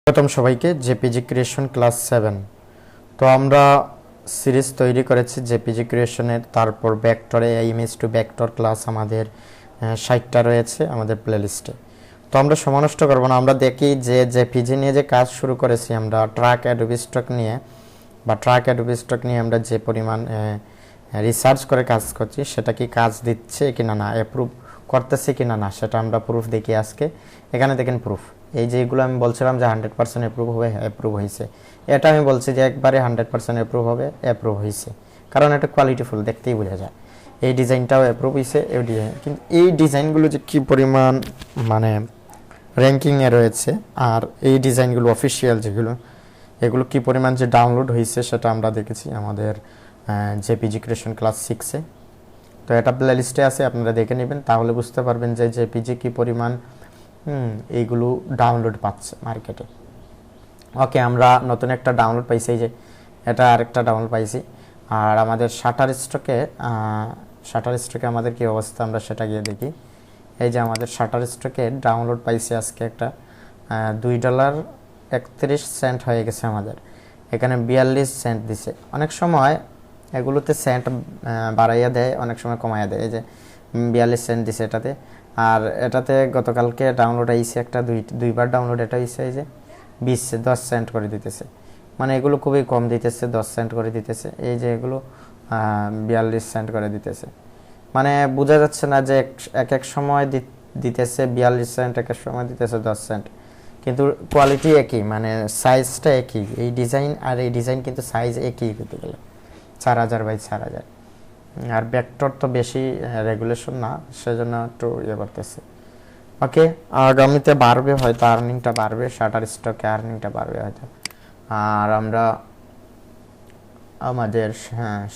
প্রথম সবাইকে JPG creation class 7। তো আমরা সিরিজ তৈরি করেছি জেপিজি ক্রিয়েশনের, তারপর ভেক্টরে ইমেজ টু ভেক্টর ক্লাস আমাদের 60টা রয়েছে আমাদের প্লেলিস্টে। তো আমরা সময় নষ্ট করব না, আমরা দেখি যে জেপিজি নিয়ে যে কাজ শুরু করেছি আমরা ট্র্যাক অ্যাডোবি স্টক নিয়ে আমরা যে পরিমাণ রিসার্চ করে কাজ করছি সেটা কি কাজ দিচ্ছে কিনা না, অ্যাপ্রুভ করতেছে কিনা না, সেটা আমরা প্রুফ দেখি আজকে। এখানে দেখেন প্রুফ, এই যেগুলো আমি বলছিলাম যে 100% অ্যাপ্রুভ হবে, অ্যাপ্রুভ হয়েছে। এটা আমি বলছি যে একবারে 100% অ্যাপ্রুভ হবে, অ্যাপ্রুভ হয়েছে, কারণ এটা কোয়ালিটিফুল, দেখতেই বোঝা যায়। এই ডিজাইনটাও অ্যাপ্রুভ হয়েছে, এই ডিজাইন, কিন্তু এই ডিজাইনগুলো যে কী পরিমাণ মানে র্যাঙ্কিংয়ে রয়েছে, আর এই ডিজাইনগুলো অফিসিয়াল যেগুলো, এগুলো কী পরিমাণ যে ডাউনলোড হয়েছে সেটা আমরা দেখেছি আমাদের জেপিজি ক্রিয়েশন ক্লাস 6-এ। তো এটা প্লে লিস্টে আছে, আপনারা দেখে নেবেন, তাহলে বুঝতে পারবেন যে জেপিজি কী পরিমাণ এইগুলো ডাউনলোড পাচ্ছে মার্কেটে। ওকে, আমরা নতুন একটা ডাউনলোড পাইছি, এই যে এটা আরেকটা ডাউনলোড পাইছি। আর আমাদের শাটার স্টকে আমাদের কী অবস্থা আমরা সেটা গিয়ে দেখি। এই যে আমাদের শাটার স্টকে ডাউনলোড পাইছি আজকে একটা $2.31 হয়ে গেছে আমাদের। এখানে 42 সেন্ট দিছে। অনেক সময় এগুলোতে সেন্ট বাড়াইয়া দেয়, অনেক সময় কমাইয়া দেয়। এই যে 42 সেন্ট দিছে এটাতে। আর এটাতে গতকালকে ডাউনলোড আইছে একটা, দুইবার ডাউনলোড এটা হয়েছে, এই যে 10 সেন্ট করে দিতেছে। মানে এগুলো খুবই কম দিতেছে, 10 সেন্ট করে দিতেছে। এই যে এগুলো 42 সেন্ট করে দিতেছে। মানে বোঝা যাচ্ছে না যে এক এক সময় দিতেছে 42 সেন্ট, এক এক সময় দিতেছে 10 সেন্ট, কিন্তু কোয়ালিটি একই, মানে সাইজটা একই। এই ডিজাইন আর এই ডিজাইন কিন্তু সাইজ একই করতে গেলে 4000 বাই 4000। আর ভেক্টর তো বেশি রেগুলেশন না, সেজন্য একটু ইয়ে করতেছে। ওকে, আগামীতে বাড়বে হয়তো, আর্নিংটা বাড়বে, শাটার স্টকে আর্নিংটা বাড়বে হয়তো। আর আমরা আমাদের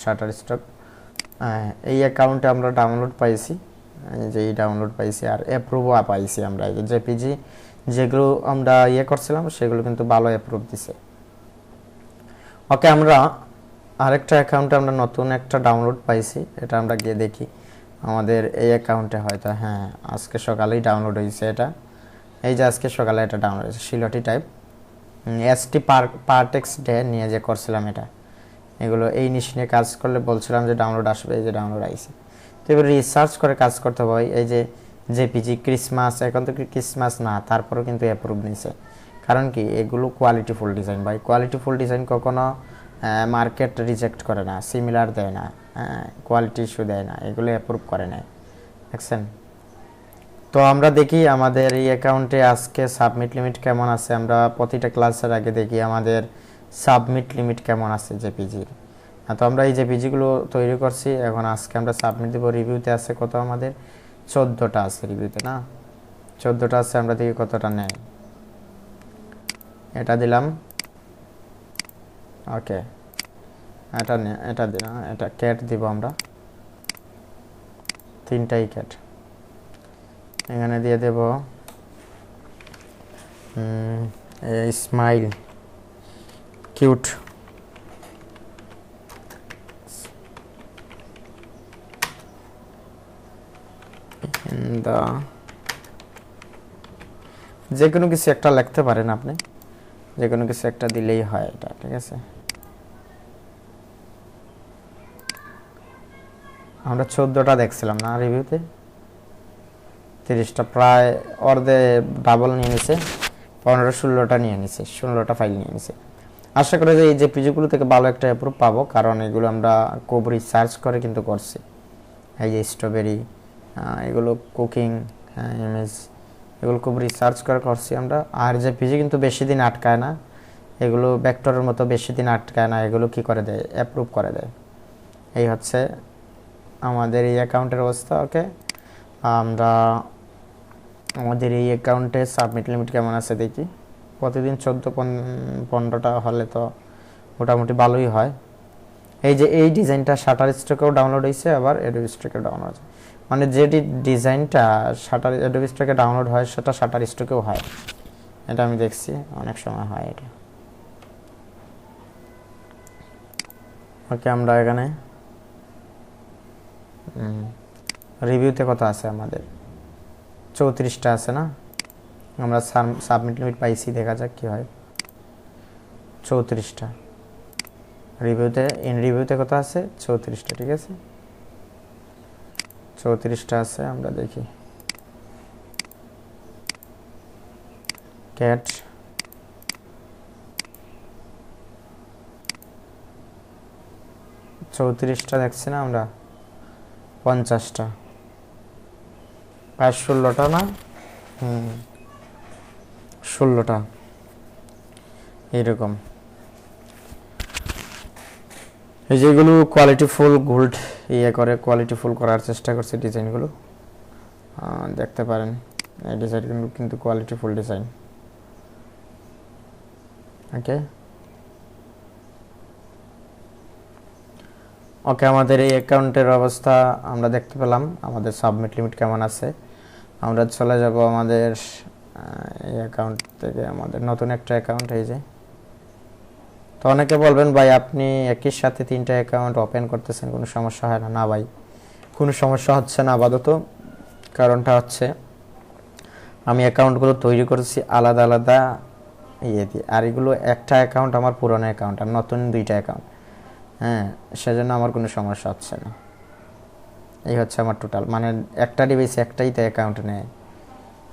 শাটার স্টক এই অ্যাকাউন্টে আমরা ডাউনলোড পাইছি, যে এই ডাউনলোড পাইছি, আর অ্যাপ্রুভও পাইছি আমরা। এই যে জেপিজি যেগুলো আমরা ইয়ে করছিলাম সেগুলো কিন্তু ভালো অ্যাপ্রুভ দিছে। ওকে, আমরা আরেকটা অ্যাকাউন্টে আমরা নতুন একটা ডাউনলোড পাইছি, এটা আমরা গিয়ে দেখি আমাদের এই অ্যাকাউন্টে হয়তো। আজকে সকালেই ডাউনলোড হয়েছে এটা। এই যে আজকে সকালে এটা ডাউনলোড হয়েছে, শিলটি টাইপ এসটি পার্টেক্স ডে নিয়ে যে করছিলাম এটা। এগুলো এই নিশ নিয়ে কাজ করলে বলছিলাম যে ডাউনলোড আসবে, এই যে ডাউনলোড আইছে। তো এবার রিসার্চ করে কাজ করতে হবে। এই যে জেপিজি ক্রিসমাস, এখন তো ক্রিসমাস না, তারপরেও কিন্তু অ্যাপ্রুভ নিছে। কারণ কি, এগুলো কোয়ালিটিফুল ডিজাইন ভাই। কোয়ালিটিফুল ডিজাইন কখনো মার্কেট রিজেক্ট করে না, সিমিলার দেয় না, কোয়ালিটি ইস্যু দেয় না, এগুলো অ্যাপ্রুভ করে নেয়, দেখছেন। তো আমরা দেখি আমাদের এই অ্যাকাউন্টে আজকে সাবমিট লিমিট কেমন আছে। আমরা প্রতিটা ক্লাসের আগে দেখি আমাদের সাবমিট লিমিট কেমন আছে জেপিজির। তো আমরা এই জেপিজিগুলো তৈরি করছি, এখন আজকে আমরা সাবমিট দেবো। রিভিউতে আছে কত, আমাদের 14টা আছে রিভিউতে, না 14টা আছে। আমরা দেখি কতটা নেয়। এটা দিলাম, ওকে, এটা দিলাম, এটা ক্যাট দিব আমরা, 3টাই ক্যাট। এখানে দিয়ে দেব স্মাইল কিউট, যে কোনো কিছু একটা লিখতে পারেন আপনি, যে কোনো কিছু একটা দিলেই হয় এটা, ঠিক আছে। আমরা 14টা দেখছিলাম না রিভিউতে, 30টা, প্রায় অর্ধে ডাবল নিয়ে নিছে, 15-16টা নিয়ে নিছে, 16টা ফাইল নিয়ে নিছে। আশা করি যে এই যে পিজিগুলো থেকে ভালো একটা অ্যাপ্রুভ পাবো, কারণ এগুলো আমরা খুব রিসার্চ করে কিন্তু করছি। এই যে স্ট্রবেরি, এগুলো কুকিং ইমেজ, এগুলো খুব রিসার্চ করে করছি আমরা। আর যে পিজি কিন্তু বেশি দিন আটকায় না, এগুলো ভেক্টরের মতো বেশি দিন আটকায় না, এগুলো কি করে দেয়, অ্যাপ্রুভ করে দেয়। এই হচ্ছে আমাদের এই অ্যাকাউন্টের অবস্থা। ওকে, আমরা আমাদের এই অ্যাকাউন্টে সাবমিট লিমিট কেমন আছে দেখি। প্রতিদিন 14-15টা হলে তো মোটামুটি ভালোই হয়। এই যে এই ডিজাইনটা শাটার স্টকেও ডাউনলোড হয়েছে, আবার অ্যাডোবি স্টকে ডাউনলোড আছে। মানে যে ডিজাইনটা শাটার অ্যাডোবি স্টকে ডাউনলোড হয় সেটা শাটার স্টকেও হয়, এটা আমি দেখছি অনেক সময় হয় এটা। ওকে, আমরা এখানে রিভিউতে কত আছে আমাদের, 34টা আছে না। আমরা সাবমিট লিমিট পাইছি, দেখা যাক কি হয়। 34টা, রিভিউতে ইন রিভিউতে কত আছে 34টা, ঠিক আছে 34টা আছে। আমরা দেখি ক্যাট চৌত্রিশটা দেখছি না আমরা, 50টা, 16টা না, 16টা এইরকম। এই যেগুলো কোয়ালিটিফুল গোল্ড ইয়ে করে কোয়ালিটিফুল করার চেষ্টা করছে ডিজাইনগুলো, দেখতে পারেন এই ডিজাইনগুলো কিন্তু কোয়ালিটিফুল ডিজাইন। ওকে ওকে, আমাদের এই অ্যাকাউন্টের অবস্থা আমরা দেখতে পেলাম, আমাদের সাবমিট লিমিট কেমন আছে। আমরা চলে যাব আমাদের এই অ্যাকাউন্ট থেকে আমাদের নতুন একটা অ্যাকাউন্ট। এই যে, তো অনেকে বলবেন ভাই আপনি একই সাথে 3টা অ্যাকাউন্ট ওপেন করতেছেন, কোনো সমস্যা হয় না? না ভাই, কোনো সমস্যা হচ্ছে না আপাতত। কারণটা হচ্ছে আমি অ্যাকাউন্টগুলো তৈরি করেছি আলাদা আলাদা ইয়ে দিয়ে, আর এগুলো একটা অ্যাকাউন্ট আমার পুরনো অ্যাকাউন্ট আর নতুন 2টা অ্যাকাউন্ট, হ্যাঁ, সেজন্য আমার কোনো সমস্যা হচ্ছে না। এই হচ্ছে আমার টোটাল, মানে একটা ডিভাইসে একটাই তো অ্যাকাউন্ট নেয়,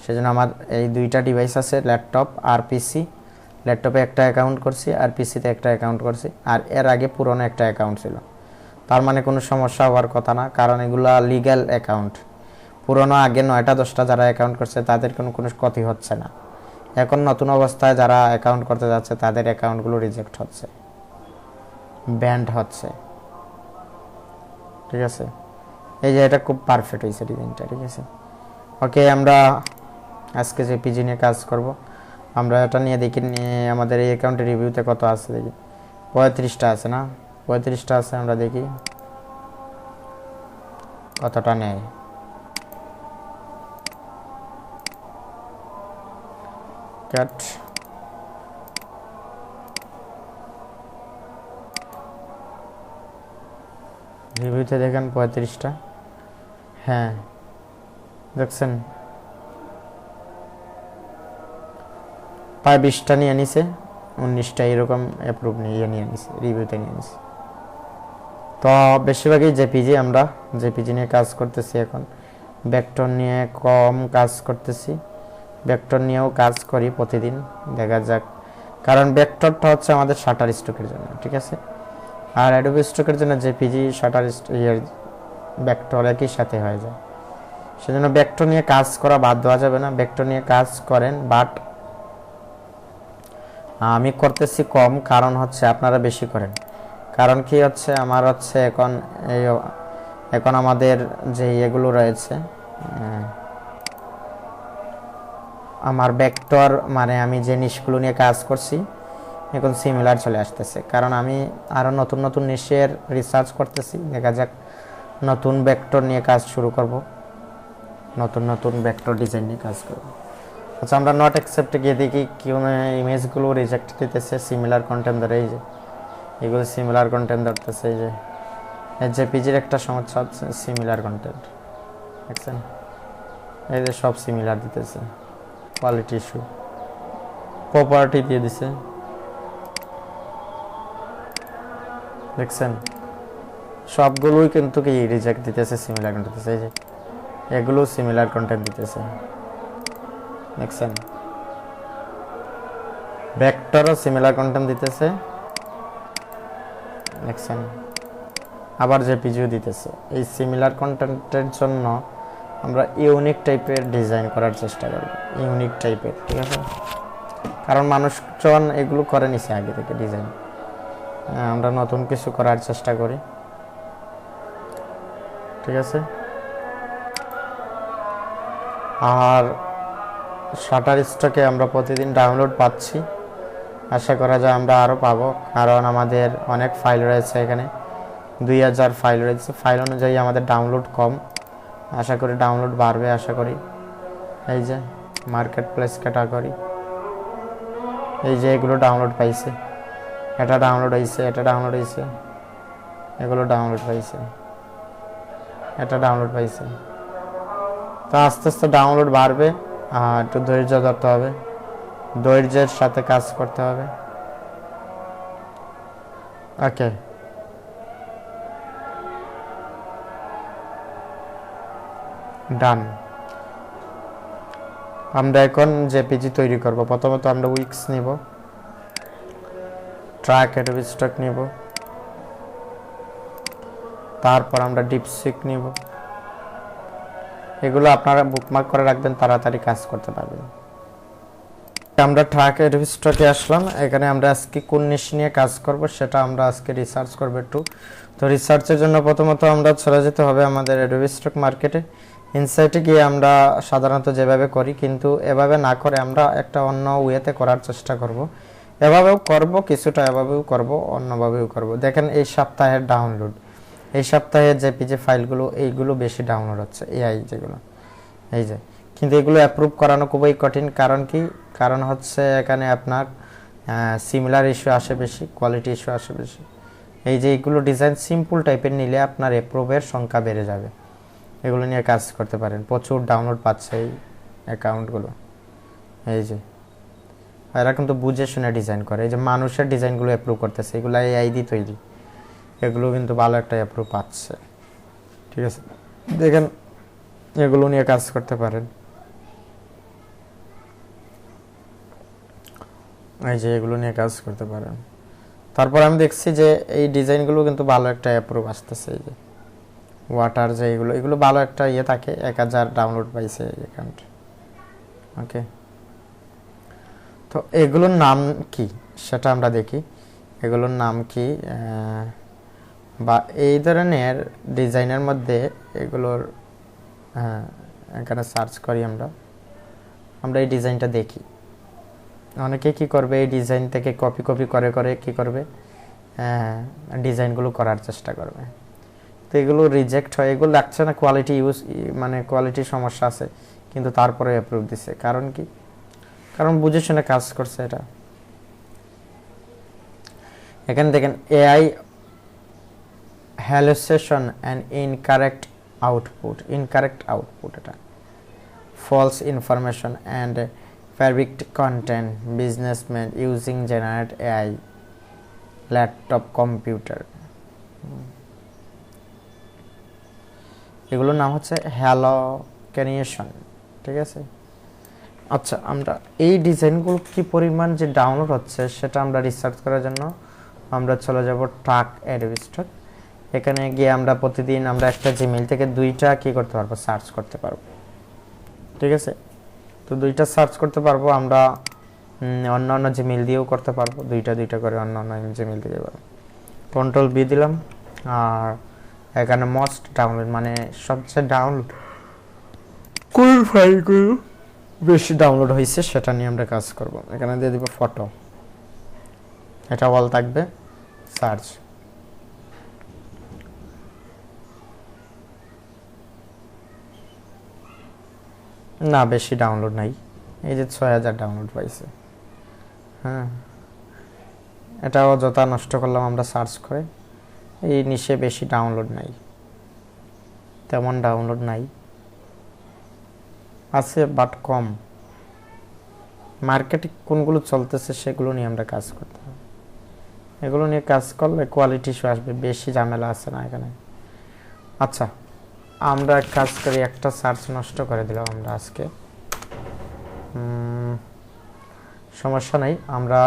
সেজন্য আমার এই 2টা ডিভাইস আছে, ল্যাপটপ আর পিসি। ল্যাপটপে একটা অ্যাকাউন্ট করছি আর পিসিতে একটা অ্যাকাউন্ট করছি, আর এর আগে পুরনো একটা অ্যাকাউন্ট ছিল। তার মানে কোনো সমস্যা হওয়ার কথা না, কারণ এগুলা লিগ্যাল অ্যাকাউন্ট। পুরনো আগে 9টা 10টা যারা অ্যাকাউন্ট করছে তাদের কোনো ক্ষতি হচ্ছে না। এখন নতুন অবস্থায় যারা অ্যাকাউন্ট করতে যাচ্ছে তাদের অ্যাকাউন্টগুলো রিজেক্ট হচ্ছে, ব্যান্ড হচ্ছে, ঠিক আছে। এই যে এটা খুব পারফেক্ট হয়েছে ডিজাইনটা, ঠিক আছে। ওকে, আমরা আজকে যে পিজি নিয়ে কাজ করব, আমরা এটা নিয়ে দেখি আমাদের এই অ্যাকাউন্টের রিভিউতে কত আছে দেখি। 35টা আছে না, 35টা আছে। আমরা দেখি কতটা নেয়। ক্যাট রিভিউতে দেখেন 35টা, হ্যাঁ দেখছেন প্রায় 20টা নিয়ে নিছে, 19টা এরকম অ্যাপ্রুভ নিয়ে নিছে, রিভিউতে নিয়ে নিছে। তো বেশিরভাগই জেপিজি, আমরা জেপিজি নিয়ে কাজ করতেছি এখন। ভেক্টর নিয়ে কম কাজ করতেছি, ভেক্টর নিয়েও কাজ করি প্রতিদিন, দেখা যাক। কারণ ভেক্টরটা হচ্ছে আমাদের শাটার স্টকের জন্য, ঠিক আছে, আর অ্যাডোবি স্টকের জন্য জেপিজি শাটার ভেক্টর একই সাথে হয়ে যায়। সেজন্য ভেক্টর নিয়ে কাজ করা বাদ দেওয়া যাবে না, ভেক্টর নিয়ে কাজ করেন, বাট আমি করতেছি কম, কারণ হচ্ছে আপনারা বেশি করেন। কারণ কি হচ্ছে, আমার হচ্ছে এখন আমাদের যে এগুলো রয়েছে, আমার ভেক্টর মানে আমি যে নিশগুলো নিয়ে কাজ করছি এখন সিমিলার চলে আসতেছে, কারণ আমি আরও নতুন নতুন নিশের রিসার্চ করতেছি। দেখা যাক নতুন ভেক্টর নিয়ে কাজ শুরু করব, নতুন নতুন ভেক্টর ডিজাইন নিয়ে কাজ করব। আচ্ছা, আমরা নট অ্যাকসেপ্টে গিয়ে দেখি কেউ ইমেজগুলো রিজেক্ট দিতেছে, সিমিলার কন্টেন্ট ধরে। এই যে এগুলো সিমিলার কন্টেন্ট ধরতেছে। এই যে জেপিজির একটা সমস্যা হচ্ছে সিমিলার কন্টেন্ট, দেখছেন, এই যে সব সিমিলার দিতেছে, কোয়ালিটি ইস্যু, প্রপার্টি দিয়ে দিছে, দেখছেন সবগুলোই কিন্তু কি রিজেক্ট দিতেছে, সিমিলার কন্টেন্ট দিতেছে। এই যে এগুলো সিমিলার কন্টেন্ট দিতেছে, দেখছেন, ভেক্টরও সিমিলার কন্টেন্ট দিতেছে, দেখছেন, আবার জেপিজিও দিতেছে। এই সিমিলার কন্টেন্টের জন্য আমরা ইউনিক টাইপের ডিজাইন করার চেষ্টা করব, ইউনিক টাইপের, ঠিক আছে। কারণ মানুষজন এগুলো করে নিছে আগে থেকে ডিজাইন, আমরা নতুন কিছু করার চেষ্টা করি, ঠিক আছে। আর শাটার স্টকে আমরা প্রতিদিন ডাউনলোড পাচ্ছি, আশা করা যায় আমরা আরও পাবো, কারণ আমাদের অনেক ফাইল রয়েছে এখানে, 2000 ফাইল রয়েছে। ফাইল অনুযায়ী আমাদের ডাউনলোড কম, আশা করি ডাউনলোড বাড়বে, আশা করি। এই যে মার্কেট প্লেস ক্যাটাগরি, এই যে এগুলো ডাউনলোড পাইছে, এটা ডাউনলোড হয়েছে, এটা ডাউনলোড হয়েছে, এগুলো ডাউনলোড পাইছে, এটা ডাউনলোড পাইছে। তো আস্তে আস্তে ডাউনলোড বাড়বে, আর একটু ধৈর্য ধরতে হবে, ধৈর্যের সাথে কাজ করতে হবে, ওকে, ডান। আমরা এখন জেপিজি তৈরি করব। প্রথমত আমরা উইক্স নিব, ট্র্যাক অ্যাডোবি স্টক নিব, তারপর আমরা ডিপসিক নিব। এগুলো আপনারা বুকমার্ক করে রাখবেন, তাড়াতাড়ি কাজ করতে পারবেন। আমরা ট্র্যাক অ্যাডোবি স্টকে আসলাম। এখানে আমরা আজকে কোন নিশ নিয়ে কাজ করব সেটা আমরা আজকে রিসার্চ করব একটু। তো রিসার্চের জন্য প্রথমত আমরা চলে যেতে হবে আমাদের অ্যাডোবি স্টক মার্কেটে। ইনসাইটে গিয়ে আমরা সাধারণত যেভাবে করি, কিন্তু এভাবে না করে আমরা একটা অন্য ওয়েতে করার চেষ্টা করব। এভাবেও করব কিছুটা, এভাবেও করব, অন্যভাবেও করব। দেখেন এই সপ্তাহের ডাউনলোড, এই সপ্তাহে জেপিজি ফাইলগুলো এইগুলো বেশি ডাউনলোড হচ্ছে, এআই যেগুলো, এই যে। কিন্তু এগুলো অ্যাপ্রুভ করানো খুবই কঠিন। কারণ কি? কারণ হচ্ছে এখানে আপনার সিমিলার ইস্যু আসে বেশি, কোয়ালিটি ইস্যু আসে বেশি। এই যে এইগুলো ডিজাইন সিম্পল টাইপের নিলে আপনার অ্যাপ্রুভের সংখ্যা বেড়ে যাবে। এগুলো নিয়ে কাজ করতে পারেন। প্রচুর ডাউনলোড পাচ্ছে এই অ্যাকাউন্টগুলো। এই যে এরা কিন্তু বুঝে শুনে ডিজাইন করে। এই যে মানুষের ডিজাইনগুলো অ্যাপ্রুভ করতেছে, এগুলো এআই দিয়ে তৈরি। এগুলো কিন্তু ভালো একটা অ্যাপ্রুভ পাচ্ছে। ঠিক আছে, দেখেন এগুলো নিয়ে কাজ করতে পারেন। এই যে এগুলো নিয়ে কাজ করতে পারেন। তারপর আমি দেখছি যে এই ডিজাইনগুলো কিন্তু ভালো একটা অ্যাপ্রুভ আসতেছে। এই যে ওয়াটার যে এগুলো ভালো একটা ইয়ে থাকে, 1000 ডাউনলোড পাইছে এই অ্যাকাউন্ট। ওকে, তো এগুলোর নাম কি সেটা আমরা দেখি। এগুলোর নাম কি, বা এই ধরনের ডিজাইনের মধ্যে এগুলোর, এখানে সার্চ করি আমরা এই ডিজাইনটা দেখি। অনেকে কি করবে, এই ডিজাইন থেকে কপি করে কি করবে, ডিজাইনগুলো করার চেষ্টা করবে। তো এগুলো রিজেক্ট হয়, এগুলো লাগছে না, কোয়ালিটি মানে কোয়ালিটির সমস্যা আছে, কিন্তু তারপরে অ্যাপ্রুভ দিছে। কারণ কি? কারণ বুঝে শুনে কাজ করছে এটা। এখানে দেখেন AI hallucination and incorrect output, এটা false information and fabric content, businessmen using generate AI laptop computer। এগুলোর নাম হচ্ছে হ্যালোকেনিয়েশন। ঠিক আছে, আচ্ছা আমরা এই ডিজাইনগুলো কি পরিমাণ যে ডাউনলোড হচ্ছে সেটা আমরা রিসার্চ করার জন্য আমরা চলে যাব ট্র্যাক অ্যাডোবি স্টক। এখানে গিয়ে আমরা প্রতিদিন আমরা একটা জিমেইল থেকে দুইটা কি করতে পারবো, সার্চ করতে পারবো। ঠিক আছে, তো দুইটা সার্চ করতে পারবো আমরা। অন্য জিমেইল দিয়েও করতে পারবো, দুইটা করে অন্য জিমেইল দিয়ে পারবো। কন্ট্রোল বি দিলাম, আর এখানে মোস্ট ডাউনলোড মানে সবচেয়ে ডাউনলোড কোন ফাইলগুলো বেশি ডাউনলোড হয়েছে সেটা নিয়ে আমরা কাজ করব। এখানে দিয়ে দিব ফটো, এটা অল থাকবে, সার্চ। না, বেশি ডাউনলোড নাই, এই যে 6000 ডাউনলোড পাইছে। হ্যাঁ, এটা অযথা নষ্ট করলাম আমরা সার্চ করে। এই নিচে বেশি ডাউনলোড নাই, তেমন ডাউনলোড নাই, আছে বাট কম। মার্কেটে কোনগুলো চলতেছে সেগুলো নিয়ে আমরা কাজ করতে হবে। এগুলো নিয়ে কাজ করলে কোয়ালিটি ইস্যু আসবে, বেশি ঝামেলা আছে না এখানে। আচ্ছা, আমরা কাজ করি, একটা সার্চ নষ্ট করে দিলাম আমরা আজকে, সমস্যা নাই। আমরা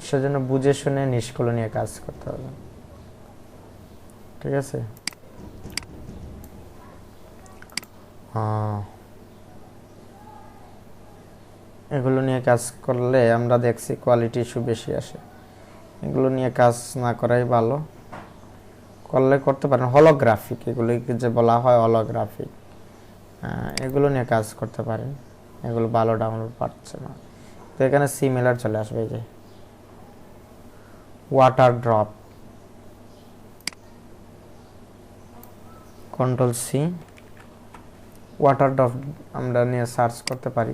সেজন্য বুঝে শুনে নিশগুলো নিয়ে কাজ করতে হবে। ঠিক আছে, এগুলো নিয়ে কাজ করলে আমরা দেখছি কোয়ালিটি ইস্যু বেশি আসে। এগুলো নিয়ে কাজ না করাই ভালো। করলে করতে পারেন হলোগ্রাফিক, এগুলো যে বলা হয় হলোগ্রাফিক, এগুলো নিয়ে কাজ করতে পারেন। এগুলো ভালো ডাউনলোড পাচ্ছে না, তো এখানে সিমিলার চলে আসবে। এই যে water drop, control C, water drop আমরা নিয়ে সার্চ করতে পারি।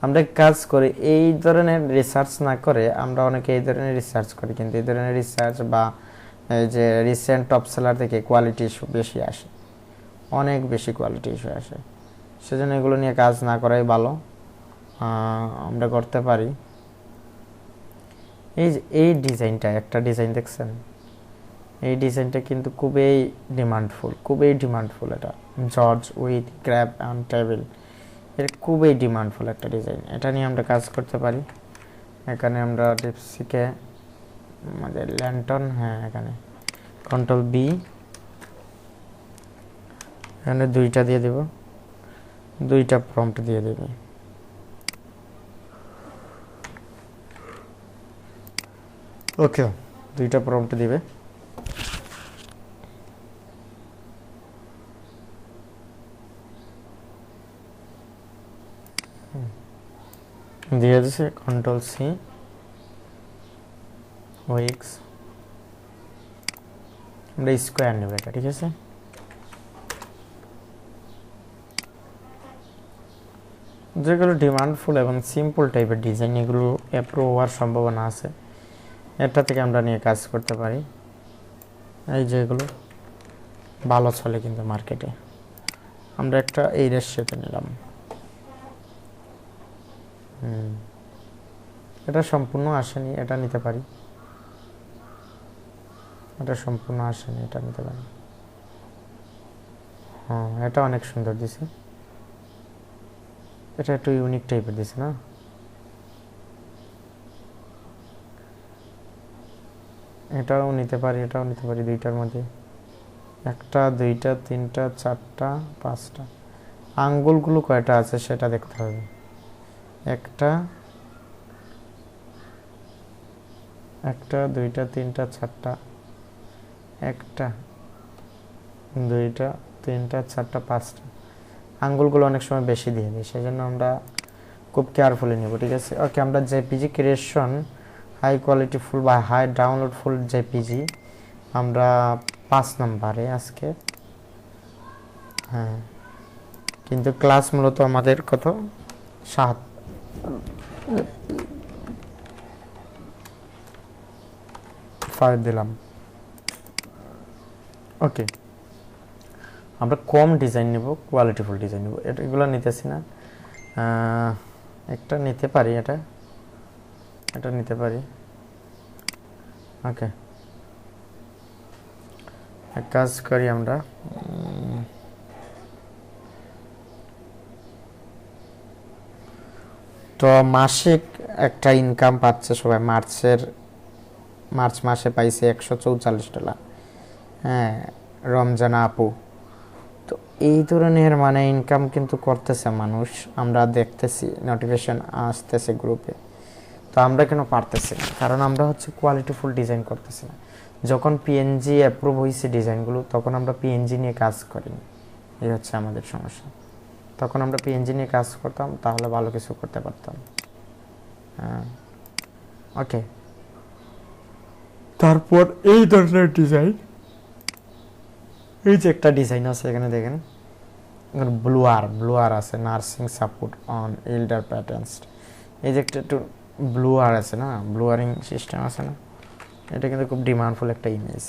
আমরা কাজ করি এই ধরনের রিসার্চ না করে, আমরা অনেকে এই ধরনের রিসার্চ করি, কিন্তু এই ধরনের রিসার্চ বা এই যে রিসেন্ট টপ সেলার থেকে কোয়ালিটি ইস্যু বেশি আসে, অনেক বেশি কোয়ালিটি ইস্যু আসে। সেজন্য এগুলো নিয়ে কাজ না করাই ভালো। আমরা করতে পারি এই যে এই ডিজাইনটা, একটা ডিজাইন দেখছেন, এই ডিজাইনটা কিন্তু খুবই ডিমান্ডফুল এটা, George with grab and table, এর খুবই ডিমান্ডফুল একটা ডিজাইন। এটা নিয়ে আমরা কাজ করতে পারি। এখানে আমরা ডিপসিকে আমাদের ল্যান্টন, হ্যাঁ এখানে কন্ট্রোল বি, এখানে 2টা দিয়ে দেব, 2টা প্রম্পট দিয়ে দেবে। ওকে, 2টা প্রম্পট দিবে। দিয়ে দিচ্ছে কন্ট্রোল সি, ওএক্স, আমরা স্কোয়ার নেব এটা, ঠিক আছে। যেগুলো ডিমান্ডফুল এবং সিম্পল টাইপের ডিজাইন, এগুলো অ্যাপ্রুভ হওয়ার সম্ভাবনা আছে, এটা থেকে আমরা নিয়ে কাজ করতে পারি। এই যেগুলো ভালো চলে কিন্তু মার্কেটে, আমরা একটা এই রেশিওতে নিলাম। এটা সম্পূর্ণ আসেনি, এটা নিতে পারি। এটা সম্পূর্ণ আসেনি, এটা নিতে পারি। হ্যাঁ, এটা অনেক সুন্দর দিছে, এটা একটু ইউনিক টাইপের দিছে না। এটাও নিতে পারি, এটাও নিতে পারি, 2টার মধ্যে 1টা 2টা 3টা 4টা 5টা। আঙ্গুলগুলো কয়টা আছে সেটা দেখতে হবে। 1টা 2টা 3টা 4টা, 1টা 2টা 3টা 4টা 5টা। আঙ্গুলগুলো অনেক সময় বেশি দিয়ে দিই, সেই জন্য আমরা খুব কেয়ারফুলি নেব, ঠিক আছে। ওকে, আমরা JPG creation high quality full বা হাই ডাউনলোড ফুল জেপিজি আমরা 5 নম্বরে আজকে। হ্যাঁ, কিন্তু ক্লাস মূলত আমাদের কত 7। দিলাম। ওকে, আমরা কম ডিজাইন নেব, কোয়ালিটিফুল ডিজাইন নেব, এগুলো নিতেছি না। একটা নিতে পারি, এটা নিতে পারি। ওকে, এক কাজ করি আমরা, তো মাসিক একটা ইনকাম পাচ্ছে সবাই। মার্চ মাসে পাইছে $144। হ্যাঁ, রমজান আপু, তো এই ধরনের মানে ইনকাম কিন্তু করতেছে মানুষ, আমরা দেখতেছি নোটিফিকেশন আসতেছে গ্রুপে। তো আমরা কেন পারতেছি না? কারণ আমরা হচ্ছে কোয়ালিটিফুল ডিজাইন করতেছি না। যখন পিএনজি অ্যাপ্রুভ হয়েছে ডিজাইনগুলো, তখন আমরা পিএনজি নিয়ে কাজ করিনি, এই হচ্ছে আমাদের সমস্যা। তখন আমরা পিএনজি নিয়ে কাজ করতাম, তাহলে ভালো কিছু করতে পারতাম। হ্যাঁ, ওকে। তারপর এই ধরনের ডিজাইন, এই যে একটা ডিজাইন আছে এখানে দেখেন, ব্লুয়ার আছে, নার্সিং সাপোর্ট অন এল্ডার প্যাটার্নস। এই যে একটু ব্লুয়ার আছে না, ব্লুয়ারিং সিস্টেম আছে না, এটা কিন্তু খুব ডিমান্ডফুল একটা ইমেজ।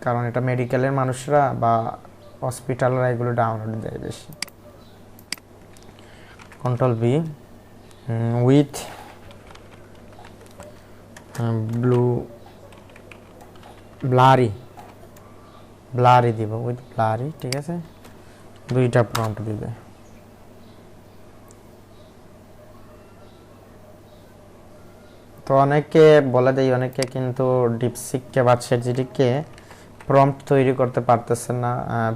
কারণ এটা মেডিকেলের মানুষরা বা হসপিটালরা এগুলো ডাউনলোড দেয় বেশি। কন্ট্রোল বি, উইথ ব্লারি দিব, উইথ ব্লারি, ঠিক আছে। 2টা প্রম্পট দিবে। তো অনেকে বলে দেয়, অনেকে কিন্তু ডিপসিককে বা চ্যাটজিপিটিকে প্রম্পট তৈরি করতে পারতেছে না।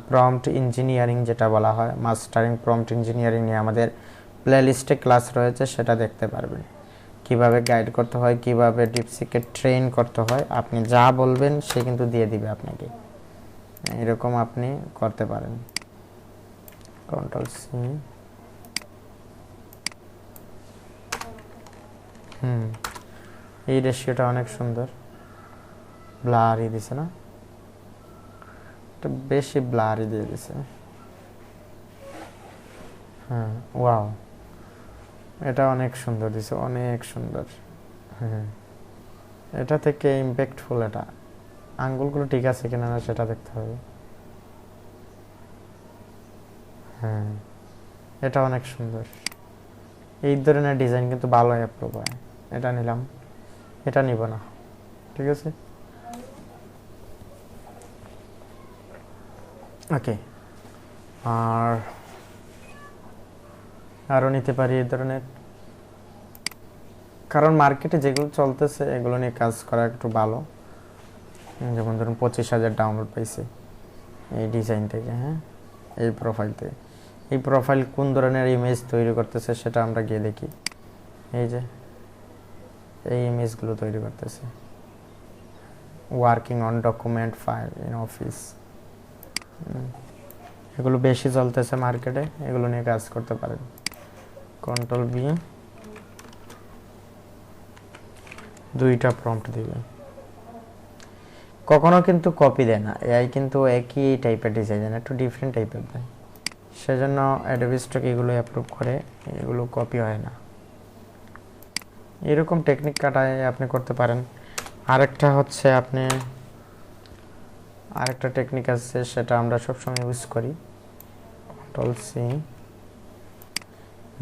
প্রম্পট ইঞ্জিনিয়ারিং যেটা বলা হয়, মাস্টারিং প্রম্পট ইঞ্জিনিয়ারিং নিয়ে আমাদের প্লেলিস্টে ক্লাস রয়েছে, সেটা দেখতে পারবেন। কিভাবে গাইড করতে হয়, কিভাবে ডিপসিককে ট্রেন করতে হয়, আপনি যা বলবেন সে কিন্তু দিয়ে দিবে আপনাকে, এরকম আপনি করতে পারেন। কন্ট্রোল সি, এই রেশিওটা অনেক সুন্দর, ব্লারি দিছে না, এটা বেশি ব্লারি দিয়ে দিছে। হ্যাঁ, ওয়াও, এটা অনেক সুন্দর দিছে, অনেক সুন্দর। হ্যাঁ, এটা থেকে ইম্প্যাক্টফুল, এটা আঙ্গুলগুলো ঠিক আছে কিনা না সেটা দেখতে হবে। হ্যাঁ, এটা অনেক সুন্দর। এই ধরনের ডিজাইন কিন্তু ভালো অ্যাপ্রুভ হয়। এটা নিলাম, এটা নিব না, ঠিক আছে। ওকে, আর আরও নিতে পারি এই ধরনের, কারণ মার্কেটে যেগুলো চলতেছে এগুলো নিয়ে কাজ করা একটু ভালো। যেমন ধরুন 25,000 ডাউনলোড পাইছে এই ডিজাইন থেকে, হ্যাঁ, এই প্রোফাইল থেকে। এই প্রোফাইল কোন ধরনের ইমেজ তৈরি করতেছে সেটা আমরা গিয়ে দেখি। এই যে এই ইমেজগুলো তৈরি করতেছে, working on document file in office, এগুলো বেশি চলতেছে মার্কেটে, এগুলো নিয়ে কাজ করতে পারেন। কন্ট্রোল বি, দুইটা প্রম্পট দিবে। কখনো কিন্তু কপি দেয় না এআই, কিন্তু একই টাইপের ডিজাইন দেয় না, একটু ডিফারেন্ট টাইপের দেয়। সেজন্য অ্যাডোবি স্টক এগুলো অ্যাপ্রুভ করে, এগুলো কপি হয় না। এরকম টেকনিক কাটায় আপনি করতে পারেন। আরেকটা হচ্ছে আপনি আরেকটা টেকনিক আছে, সেটা আমরা সবসময় ইউজ করি, কন্ট্রোল সি,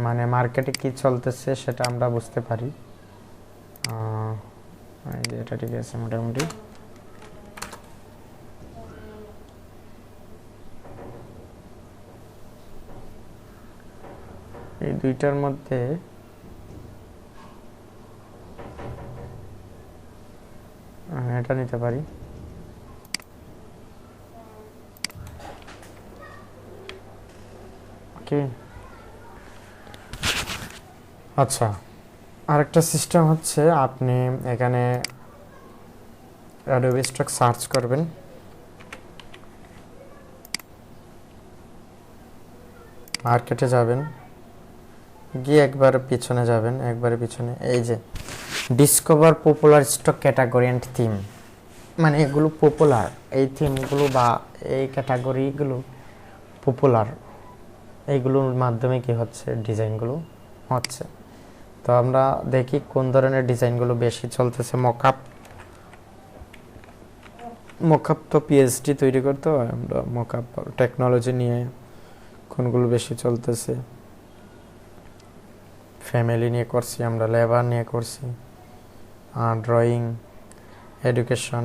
মানে মার্কেটে কি চলতেছে সেটা আমরা বুঝতে পারি। এটা ঠিক আছে মোটামুটি। এই দুইটার মধ্যে এটা নিতে পারি। ওকে, আচ্ছা, আরেকটা সিস্টেম হচ্ছে আপনি এখানে অ্যাডোবি স্টক সার্চ করবেন, মার্কেটে যাবেন, গিয়ে একবার পিছনে যাবেন, একবারে পিছনে, এই যে discover popular stock category and theme, মানে এগুলো পপুলার, এই থিমগুলো বা এই ক্যাটাগরিগুলো পপুলার, এইগুলোর মাধ্যমে কি হচ্ছে, ডিজাইনগুলো হচ্ছে। তো আমরা দেখি কোন ধরনের ডিজাইনগুলো বেশি চলতেছে। মকআপ তো পিএইচডি তৈরি করতে হয়, আমরা মকআপ টেকনোলজি নিয়ে কোনগুলো বেশি চলতেছে। ফ্যামিলি নিয়ে করছি আমরা, লেবার নিয়ে করছি, drawing, education,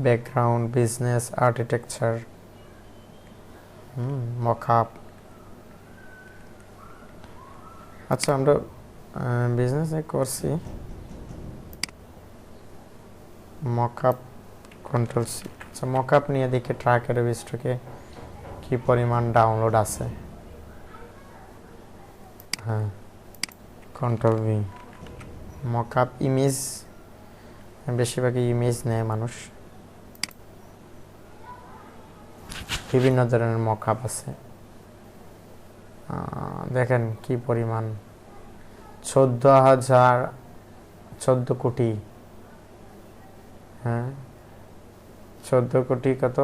background, business, architecture, mockup. আচ্ছা, আমরা বিজনেস নিয়ে করছি মকআপ, কন্ট্রোল সি। আচ্ছা, মকআপ নিয়ে দেখি ট্র্যাক অ্যাডোবি স্টকে কি পরিমাণ ডাউনলোড আছে। হ্যাঁ, কন্ট্রোল ভি, মকআপ ইমেজ, বেশিরভাগই ইমেজ নেয় মানুষ, বিভিন্ন ধরনের মকআপ আছে। দেখেন কি পরিমাণ, 14 কোটি, হ্যাঁ 14 কোটি কত,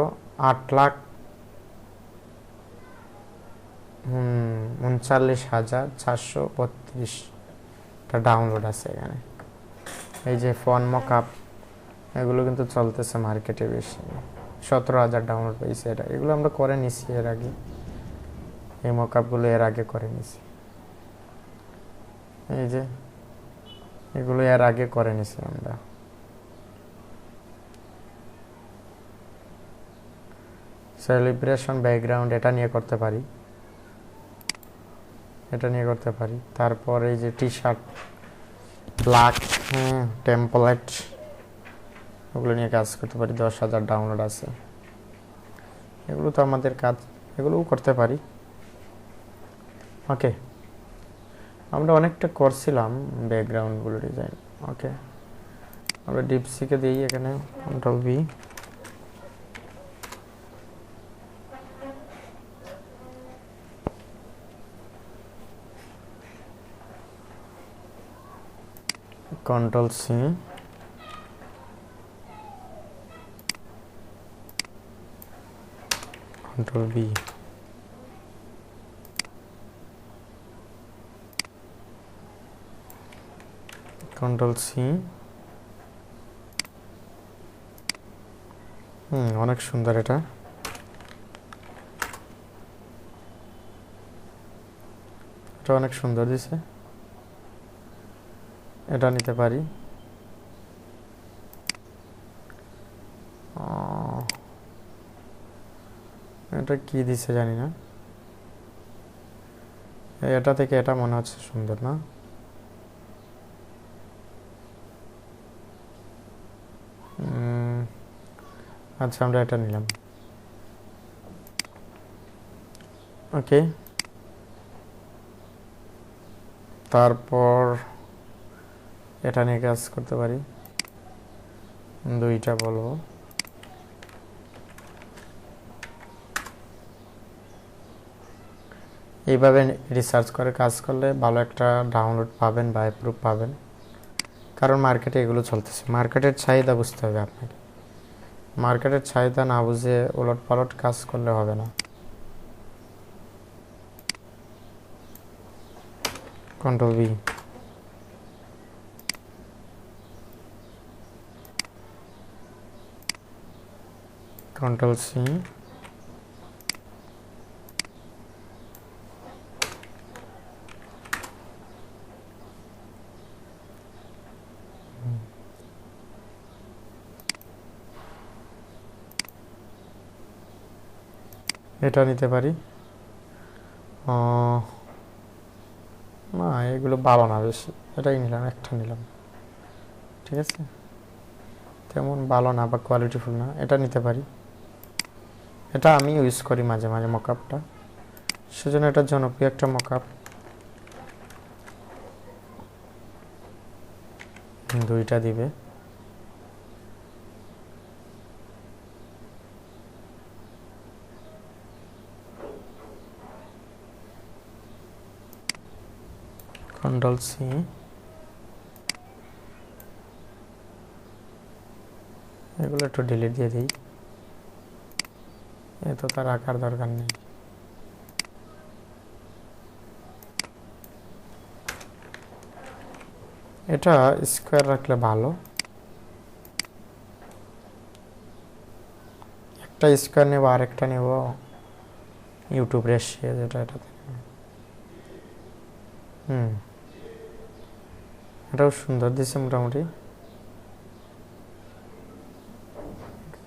8,39,432টা ডাউনলোড আছে এখানে। এই যে ফোন মকআপ, এগুলো কিন্তু চলতেছে মার্কেটে বেশি, 17,000 ডাউনলোড পেয়েছে এটা। এগুলো আমরা করে নিছি এর আগে, এই মকআপগুলো এর আগে করে নিছি, এই যে এগুলো এর আগে করে নিছি আমরা। সেলিব্রেশন ব্যাকগ্রাউন্ড, এটা নিয়ে করতে পারি, এটা নিয়ে করতে পারি। তারপর এই যে টি শার্ট ব্ল্যাক, টেমপ্লেট, ওগুলো নিয়ে কাজ করতে পারি, 10,000 ডাউনলোড আছে। এগুলো তো আমাদের কাজ, এগুলোও করতে পারি। ওকে, আমরা অনেকটা করছিলাম ব্যাকগ্রাউন্ডগুলো ডিজাইন। ওকে, আমরা ডিপসিকে দিই এখানে, control V, control C, control B, control C. অনেক সুন্দর, এটা অনেক সুন্দর দিছে। এটা নিতে পারি। এটা কি দিছে জানি না, এটা থেকে এটা মনে হচ্ছে সুন্দর না? আচ্ছা আমরা এটা নিলাম। ওকে, তারপর এটা নিয়ে কাজ করতে পারি, দুইটা বলবো। এইভাবে রিসার্চ করে কাজ করলে ভালো একটা ডাউনলোড পাবেন বা অ্যাপ্রুভ পাবেন, কারণ মার্কেটে এগুলো চলতেছে। মার্কেটের চাহিদা বুঝতে হবে আপনাকে, মার্কেটের চাহিদা না বুঝে ওলট পালট কাজ করলে হবে না। কন্ট্রোল বি, কন্ট্রোল সি, এটা নিতে পারি। না এগুলো ভালো না বেশি, এটাই নিলাম, একটা নিলাম, ঠিক আছে, তেমন ভালো না বা কোয়ালিটিফুল না, এটা নিতে পারি। এটা আমি ইউজ করি মাঝে মাঝে মকআপটা, সেজন্য এটা জনপ্রিয় একটা মকআপ। দুইটা দিবে, কন্ট্রোল সি, এগুলো একটু ডিলিট দিয়ে দিই, এত তার রাখার দরকার নেই। এটা স্কোয়ার রাখলে ভালো, একটা স্কোয়ার নেব আর একটা নেব ইউটিউব রেশিও যেটা, এটাতে এটাও সুন্দর দিছে মোটামুটি।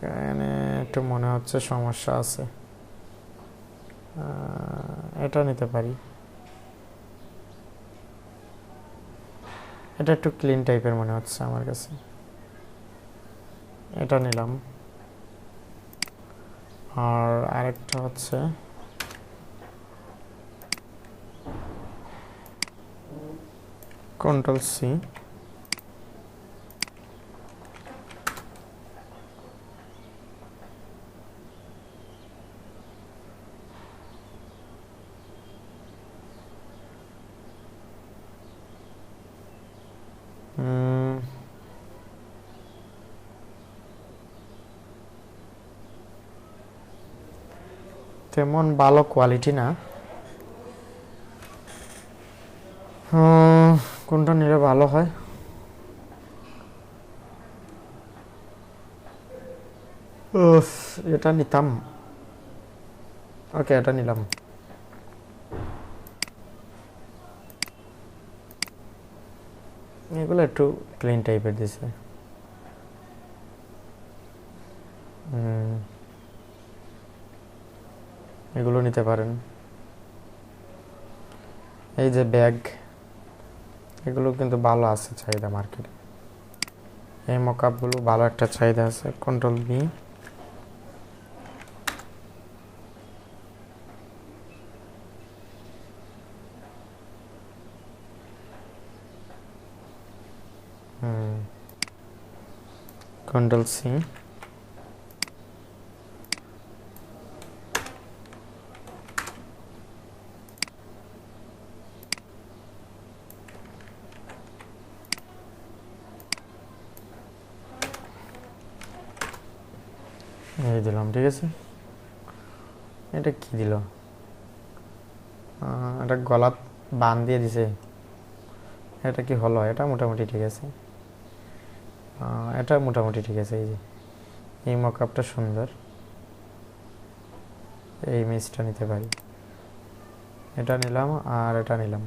এখানে একটু মনে হচ্ছে সমস্যা আছে, এটা নিতে পারি। এটা একটু ক্লিন টাইপের মনে হচ্ছে আমার কাছে, এটা নিলাম। আর আরেকটা হচ্ছে কন্ট্রোল সি, তেমন ভালো কোয়ালিটি না, কোনটা নিলে ভালো হয়? এটা নিতাম, ওকে এটা নিলাম। এগুলো একটু ক্লিন টাইপের দিছে, এগুলো নিতে পারেন। এই যে ব্যাগ, এগুলো কিন্তু ভালো আছে চাহিদা মার্কেটে, এই মকআপগুলো ভালো একটা চাহিদা আছে। কন্ট্রোল বি, কন্ট্রোল সি, এই দিলাম, ঠিক আছে। এটা কি দিল, এটা গলা বান দিয়ে দিছে, এটা কি হলো? এটা মোটামুটি ঠিক আছে, এটা মোটামুটি ঠিক আছে। এই যে এই মকআপটা সুন্দর, এই ইমেজটা নিতে পারি, এটা নিলাম আর এটা নিলাম।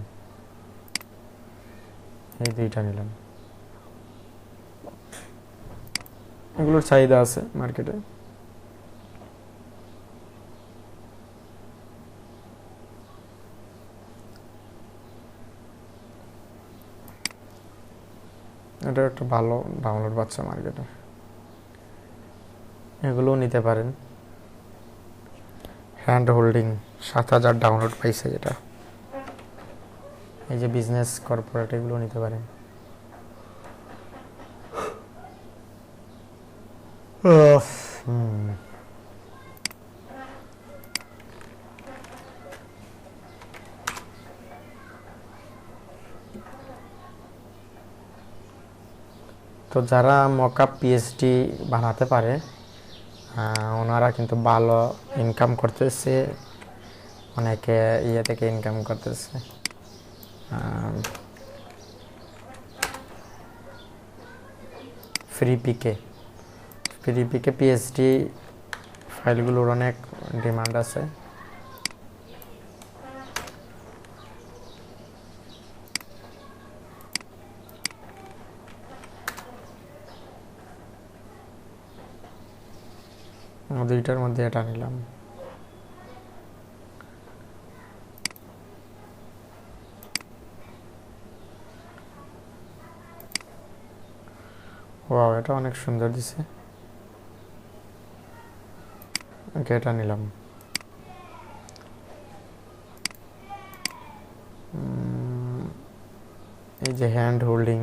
এই দুইটা নিলাম, এগুলোর চাহিদা আছে মার্কেটে। এটা একটা ভালো ডাউনলোড পাচ্ছে মার্কেটে, এগুলোও নিতে পারেন। হ্যান্ড হোল্ডিং 7,000 ডাউনলোড পাইছে, যেটা এই যে বিজনেস কর্পোরেট, এগুলো নিতে পারেন। তো যারা মকআপ পিএইচডি বানাতে পারে ওনারা কিন্তু ভালো ইনকাম করতেছে, অনেকে ইয়ে থেকে ইনকাম করতেছে। ফ্রি পিকে পিএইচডি ফাইলগুলোর অনেক ডিমান্ড আছে। দুইটার মধ্যে এটা নিলাম। ওয়াও, এটা অনেক সুন্দর দিছে। ওকে, এটা নিলাম। এই যে হ্যান্ড হোল্ডিং,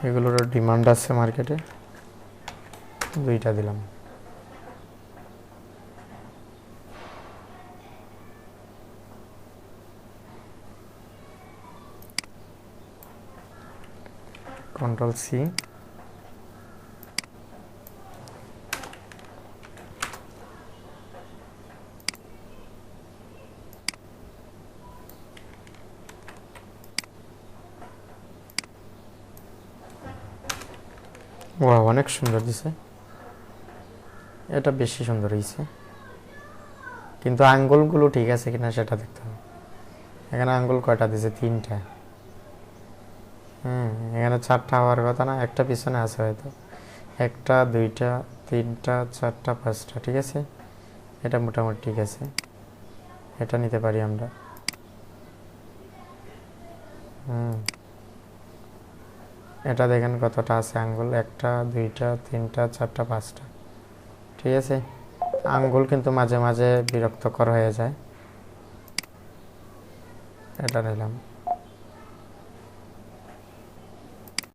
এগুলোর ডিমান্ড আছে মার্কেটে, দুইটা দিলাম। কন্ট্রোল সি, অনেক সুন্দর দিছে, এটা বেশি সুন্দর হয়েছে, কিন্তু আঙ্গুলগুলো ঠিক আছে কিনা সেটা দেখতে হবে। এখানে আঙ্গুল কয়টা দিছে? 3টা। এখানে 4টা হওয়ার কথা না, একটা পিছনে আছে হয়তো, 1টা 2টা 3টা 4টা 5টা, ঠিক আছে, এটা মোটামুটি ঠিক আছে, এটা নিতে পারি আমরা। এটা দেখেন কতটা আছে আঙ্গুল, 1টা 2টা 3টা 4টা 5টা, ঠিক আছে। আঙ্গুল কিন্তু মাঝে মাঝে বিরক্তকর হয়ে যায়। এটা নিলাম।